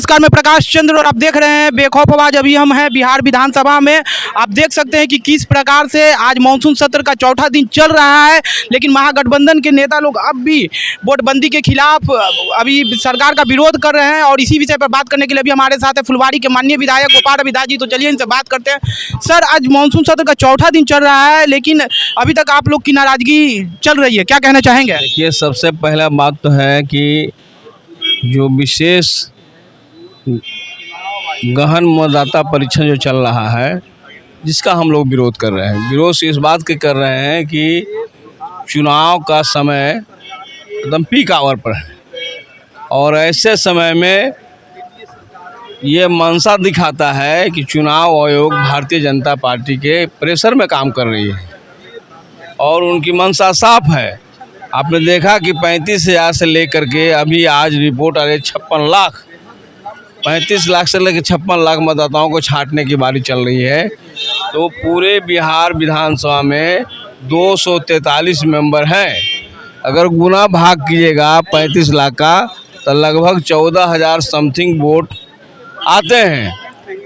नमस्कार, मैं प्रकाश चंद्र और आप देख रहे हैं बेखौफ आवाज। अभी हम हैं बिहार विधानसभा में। आप देख सकते हैं कि किस प्रकार से आज मानसून सत्र का चौथा दिन चल रहा है, लेकिन महागठबंधन के नेता लोग अब भी वोटबंदी के खिलाफ अभी सरकार का विरोध कर रहे हैं। और इसी विषय पर बात करने के लिए अभी हमारे साथ है फुलवाड़ी के माननीय विधायक गोपाल रविदास जी। तो चलिए इनसे बात करते हैं। सर, आज मानसून सत्र का चौथा दिन चल रहा है, लेकिन अभी तक आप लोग की नाराजगी चल रही है, क्या कहना चाहेंगे? देखिए, सबसे पहला बात तो है कि जो विशेष गहन मतदाता परीक्षण जो चल रहा है, जिसका हम लोग विरोध कर रहे हैं। विरोध इस बात के कर रहे हैं कि चुनाव का समय एकदम पीक आवर पर है और ऐसे समय में ये मंशा दिखाता है कि चुनाव आयोग भारतीय जनता पार्टी के प्रेशर में काम कर रही है और उनकी मंशा साफ है। आपने देखा कि 35,000 से लेकर के अभी आज रिपोर्ट आ रही 56 लाख, 35 लाख से लेकर 56 लाख मतदाताओं को छांटने की बारी चल रही है। तो पूरे बिहार विधानसभा में 243 मेंबर हैं। अगर गुना भाग कीजिएगा 35 लाख का तो लगभग 14,000 समथिंग वोट आते हैं।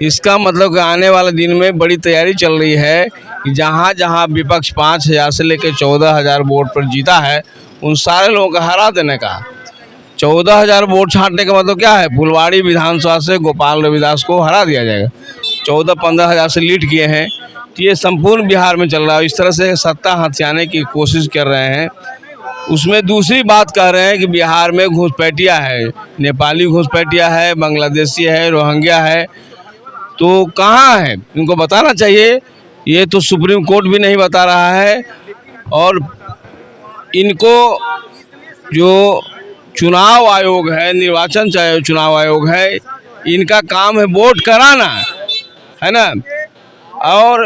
इसका मतलब कि आने वाले दिन में बड़ी तैयारी चल रही है कि जहाँ जहाँ विपक्ष 5,000 से लेकर 14,000 वोट पर जीता है, उन सारे लोगों को हरा देने का। 14,000 वोट छांटने का मतलब क्या है? फुलवाड़ी विधानसभा से गोपाल रविदास को हरा दिया जाएगा। 14-15 हज़ार से लीड किए हैं। तो ये संपूर्ण बिहार में चल रहा है। इस तरह से सत्ता हथियाने की कोशिश कर रहे हैं। उसमें दूसरी बात कह रहे हैं कि बिहार में घुसपैठिया है, नेपाली घुसपैठिया है, बांग्लादेशी है, रोहिंग्या है। तो कहाँ है? इनको बताना चाहिए। ये तो सुप्रीम कोर्ट भी नहीं बता रहा है। और इनको जो चुनाव आयोग है, निर्वाचन चुनाव आयोग है, इनका काम है वोट कराना, है ना। और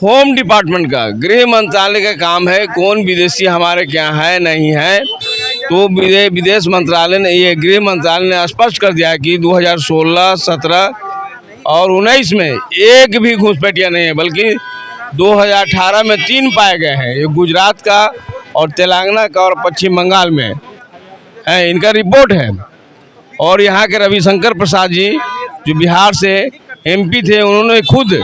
होम डिपार्टमेंट का, गृह मंत्रालय का काम है कौन विदेशी हमारे क्या है नहीं है। तो विदेश मंत्रालय ने, ये गृह मंत्रालय ने स्पष्ट कर दिया कि 2016, 17 और 19 में एक भी घुसपैठिया नहीं है, बल्कि 2018 में 3 पाए गए हैं। ये गुजरात का और तेलंगाना का और पश्चिम बंगाल में है, इनका रिपोर्ट है। और यहाँ के रविशंकर प्रसाद जी जो बिहार से MP थे, उन्होंने खुद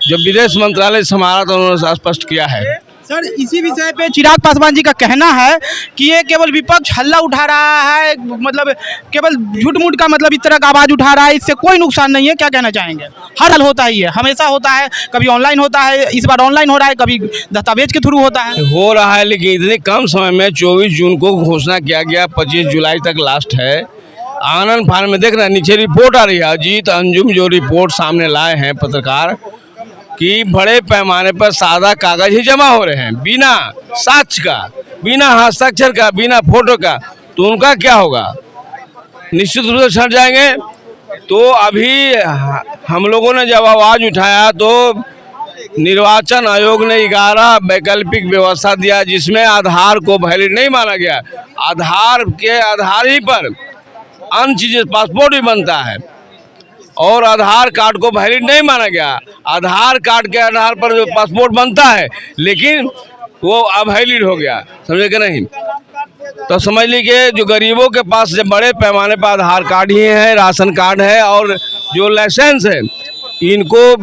जब विदेश मंत्रालय संभाला तो उन्होंने स्पष्ट किया है। सर, इसी विषय पे चिराग पासवान जी का कहना है कि ये केवल विपक्ष हल्ला उठा रहा है, मतलब केवल झूठ मूठ का मतलब इस तरह का आवाज़ उठा रहा है, इससे कोई नुकसान नहीं है। क्या कहना चाहेंगे? हर साल होता ही है, हमेशा होता है, कभी ऑनलाइन होता है, इस बार ऑनलाइन हो रहा है, कभी दस्तावेज के थ्रू होता है। हो रहा है, लेकिन इतने कम समय में 24 जून को घोषणा किया गया, 25 जुलाई तक लास्ट है। आनंद फान में देख रहे हैं, नीचे रिपोर्ट आ रही है। अजीत अंजुम जो रिपोर्ट सामने लाए हैं पत्रकार कि बड़े पैमाने पर सादा कागज ही जमा हो रहे हैं, बिना साक्ष्य का, बिना हस्ताक्षर का, बिना फोटो का। तो उनका क्या होगा? निश्चित रूप से छट जाएंगे। तो अभी हम लोगों ने जब आवाज़ उठाया तो निर्वाचन आयोग ने 11 वैकल्पिक व्यवस्था दिया, जिसमें आधार को वैलिड नहीं माना गया। आधार के आधार ही पर अन्य चीज़ें, पासपोर्ट भी बनता है, और आधार कार्ड को वैलिड नहीं माना गया। आधार कार्ड के आधार पर जो पासपोर्ट बनता है, लेकिन वो अवैलिड हो गया, समझे कि नहीं। तो समझ लीजिए, जो गरीबों के पास जब बड़े पैमाने पर आधार कार्ड ही है, राशन कार्ड है और जो लाइसेंस है, इनको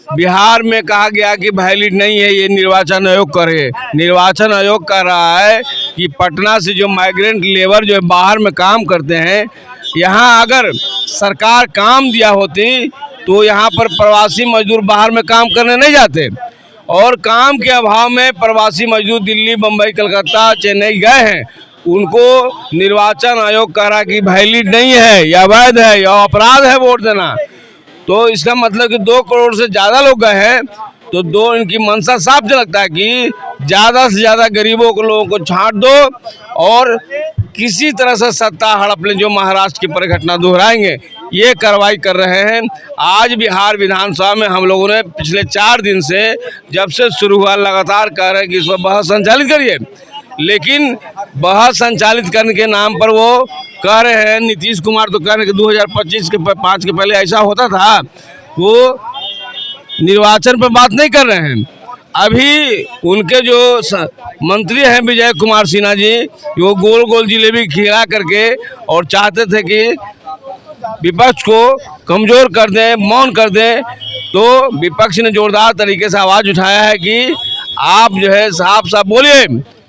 बिहार में कहा गया कि वैलिड नहीं है, ये निर्वाचन आयोग करे। निर्वाचन आयोग कह रहा है कि पटना से जो माइग्रेंट लेबर जो बाहर में काम करते हैं, यहाँ अगर सरकार काम दिया होती तो यहाँ पर प्रवासी मजदूर बाहर में काम करने नहीं जाते। और काम के अभाव में प्रवासी मजदूर दिल्ली, मुंबई, कलकत्ता, चेन्नई गए हैं। उनको निर्वाचन आयोग कह रहा कि वैलिड नहीं है, या अवैध है, या अपराध है वोट देना। तो इसका मतलब कि 2 करोड़ से ज़्यादा लोग गए हैं। तो इनकी मंशा साफ झलकता है कि ज़्यादा से ज़्यादा गरीबों को, लोगों को छांट दो और किसी तरह से सत्ता हड़प लें, जो महाराष्ट्र की परिघटना दोहराएंगे। ये कार्रवाई कर रहे हैं। आज बिहार विधानसभा में हम लोगों ने पिछले 4 दिन से, जब से शुरू हुआ, लगातार कह रहे हैं कि इस पर बहस संचालित करिए, लेकिन बहस संचालित करने के नाम पर वो कह रहे हैं, नीतीश कुमार तो कह रहे हैं कि 2025 के 5 के पहले ऐसा होता था। वो निर्वाचन पर बात नहीं कर रहे हैं। अभी उनके जो मंत्री हैं विजय कुमार सिन्हा जी, वो गोल गोल जिलेबी खिला करके और चाहते थे कि विपक्ष को कमज़ोर कर दें, मौन कर दें। तो विपक्ष ने जोरदार तरीके से आवाज़ उठाया है कि आप जो है साफ साफ बोलिए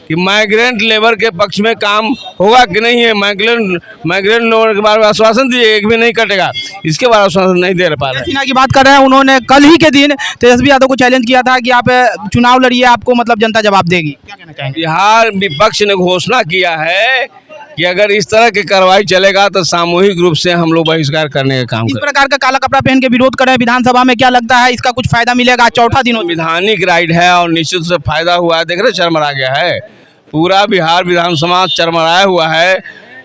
कि माइग्रेंट लेबर के पक्ष में काम होगा कि नहीं है। माइग्रेंट लेबर के बारे में आश्वासन दिए, एक भी नहीं कटेगा, इसके बारे में आश्वासन नहीं दे पा रहे। सिन्हा की बात कर रहे हैं, उन्होंने कल ही के दिन तेजस्वी यादव को चैलेंज किया था कि आप चुनाव लड़िए, आपको मतलब जनता जवाब देगी। क्या कहना चाहेंगे? बिहार विपक्ष ने घोषणा किया है कि अगर इस तरह की कार्रवाई चलेगा तो सामूहिक रूप से हम लोग बहिष्कार करने का काम इस करेंगे। प्रकार का काला कपड़ा पहन के विरोध कर रहे हैं विधानसभा में, क्या लगता है इसका कुछ फायदा मिलेगा? चौथा दिन होता है। संवैधानिक राइट है और निश्चित से फायदा हुआ है। देख रहे चरमरा गया है, पूरा बिहार विधान समाज चरमराया हुआ है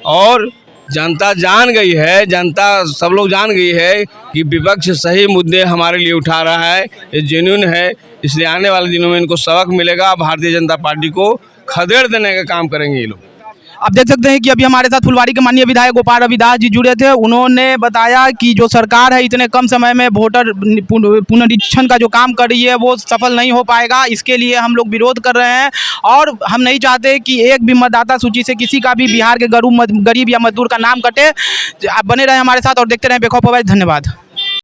और जनता जान गई है, जनता सब लोग जान गई है कि विपक्ष सही मुद्दे हमारे लिए उठा रहा है, ये जेन्युइन है। इसलिए आने वाले दिनों में इनको सबक मिलेगा, भारतीय जनता पार्टी को खदेड़ देने का काम करेंगे ये लोग। आप देख सकते हैं कि अभी हमारे साथ फुलवाड़ी के माननीय विधायक गोपाल रविदास जी जुड़े थे। उन्होंने बताया कि जो सरकार है इतने कम समय में वोटर पुनरीक्षण का जो काम कर रही है वो सफल नहीं हो पाएगा। इसके लिए हम लोग विरोध कर रहे हैं और हम नहीं चाहते कि एक भी मतदाता सूची से किसी का भी बिहार के गरीब या मजदूर का नाम कटे। आप बने रहे हमारे साथ और देखते रहें बेखौफ आवाज़। धन्यवाद।